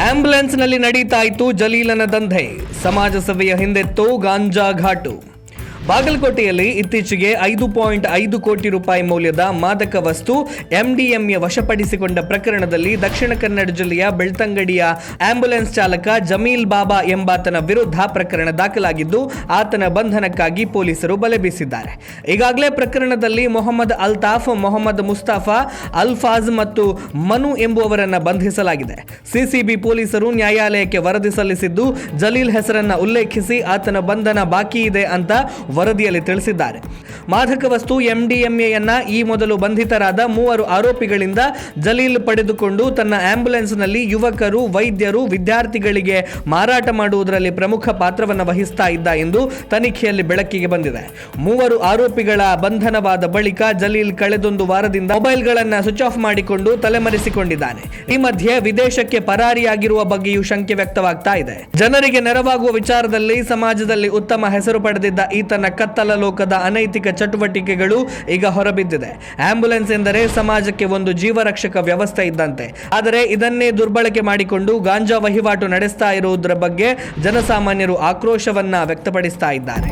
ಆಂಬ್ಯುಲೆನ್ಸ್ನಲ್ಲಿ ನಡೀತಾ ಇತ್ತು ಜಲೀಲನ ದಂಧೆ, ಸಮಾಜ ಸೇವೆಯ ಹಿಂದೆತ್ತು ಗಾಂಜಾ ಘಾಟು. ಬಾಗಲಕೋಟೆಯಲ್ಲಿ ಇತ್ತೀಚೆಗೆ 5.5 ಕೋಟಿ ರೂಪಾಯಿ ಮೌಲ್ಯದ ಮಾದಕ ವಸ್ತು ಎಂಡಿಎಂಎ ವಶಪಡಿಸಿಕೊಂಡ ಪ್ರಕರಣದಲ್ಲಿ ದಕ್ಷಿಣ ಕನ್ನಡ ಜಿಲ್ಲೆಯ ಬೆಳ್ತಂಗಡಿಯ ಆಂಬ್ಯುಲೆನ್ಸ್ ಚಾಲಕ ಜಮೀಲ್ ಬಾಬಾ ಎಂಬಾತನ ವಿರುದ್ಧ ಪ್ರಕರಣ ದಾಖಲಾಗಿದ್ದು ಆತನ ಬಂಧನಕ್ಕಾಗಿ ಪೊಲೀಸರು ಬಲೆ ಬೀಸಿದ್ದಾರೆ. ಈಗಾಗಲೇ ಪ್ರಕರಣದಲ್ಲಿ ಮೊಹಮ್ಮದ್ ಅಲ್ತಾಫ್, ಮೊಹಮ್ಮದ್ ಮುಸ್ತಫಾ, ಅಲ್ಫಾಜ್ ಮತ್ತು ಮನು ಎಂಬುವವರನ್ನ ಬಂಧಿಸಲಾಗಿದೆ. ಸಿಸಿಬಿ ಪೊಲೀಸರು ನ್ಯಾಯಾಲಯಕ್ಕೆ ವರದಿ ಸಲ್ಲಿಸಿದ್ದು ಜಲೀಲ್ ಹೆಸರನ್ನ ಉಲ್ಲೇಖಿಸಿ ಆತನ ಬಂಧನ ಬಾಕಿ ಇದೆ ಅಂತ ವರದಿಯಲ್ಲಿ ತಿಳಿಸಿದ್ದಾರೆ. ಮಾದಕ ವಸ್ತು ಎಂಡಿಎಂಎಯನ್ನ ಈ ಮೊದಲು ಬಂಧಿತರಾದ 3 ಆರೋಪಿಗಳಿಂದ ಜಲೀಲ್ ಪಡೆದುಕೊಂಡು ತನ್ನ ಆಂಬ್ಯುಲೆನ್ಸ್ನಲ್ಲಿ ಯುವಕರು, ವೈದ್ಯರು, ವಿದ್ಯಾರ್ಥಿಗಳಿಗೆ ಮಾರಾಟ ಮಾಡುವುದರಲ್ಲಿ ಪ್ರಮುಖ ಪಾತ್ರವನ್ನು ವಹಿಸ್ತಾ ಇದ್ದ ಎಂದು ತನಿಖೆಯಲ್ಲಿ ಬೆಳಕಿಗೆ ಬಂದಿದೆ. 3 ಆರೋಪಿಗಳ ಬಂಧನವಾದ ಬಳಿಕ ಜಲೀಲ್ ಕಳೆದೊಂದು ವಾರದಿಂದ ಮೊಬೈಲ್ಗಳನ್ನು ಸ್ವಿಚ್ ಆಫ್ ಮಾಡಿಕೊಂಡು ತಲೆಮರೆಸಿಕೊಂಡಿದ್ದಾನೆ. ಈ ಮಧ್ಯೆ ವಿದೇಶಕ್ಕೆ ಪರಾರಿಯಾಗಿರುವ ಬಗ್ಗೆಯೂ ಶಂಕೆ ವ್ಯಕ್ತವಾಗ್ತಾ ಇದೆ. ಜನರಿಗೆ ನೆರವಾಗುವ ವಿಚಾರದಲ್ಲಿ ಸಮಾಜದಲ್ಲಿ ಉತ್ತಮ ಹೆಸರು ಪಡೆದಿದ್ದ ಈತನ ಕತ್ತಲ ಲೋಕದ ಅನೈತಿಕ ಚಟುವಟಿಕೆಗಳು ಈಗ ಹೊರಬಿದ್ದಿದೆ. ಆಂಬ್ಯುಲೆನ್ಸ್ ಎಂದರೆ ಸಮಾಜಕ್ಕೆ ಒಂದು ಜೀವರಕ್ಷಕ ವ್ಯವಸ್ಥೆ ಇದ್ದಂತೆ. ಆದರೆ ಇದನ್ನೇ ದುರ್ಬಳಕೆ ಮಾಡಿಕೊಂಡು ಗಾಂಜಾ ವಹಿವಾಟು ನಡೆಸ್ತಾ ಇರುವುದರ ಬಗ್ಗೆ ಜನಸಾಮಾನ್ಯರು ಆಕ್ರೋಶವನ್ನ ವ್ಯಕ್ತಪಡಿಸ್ತಾ ಇದ್ದಾರೆ.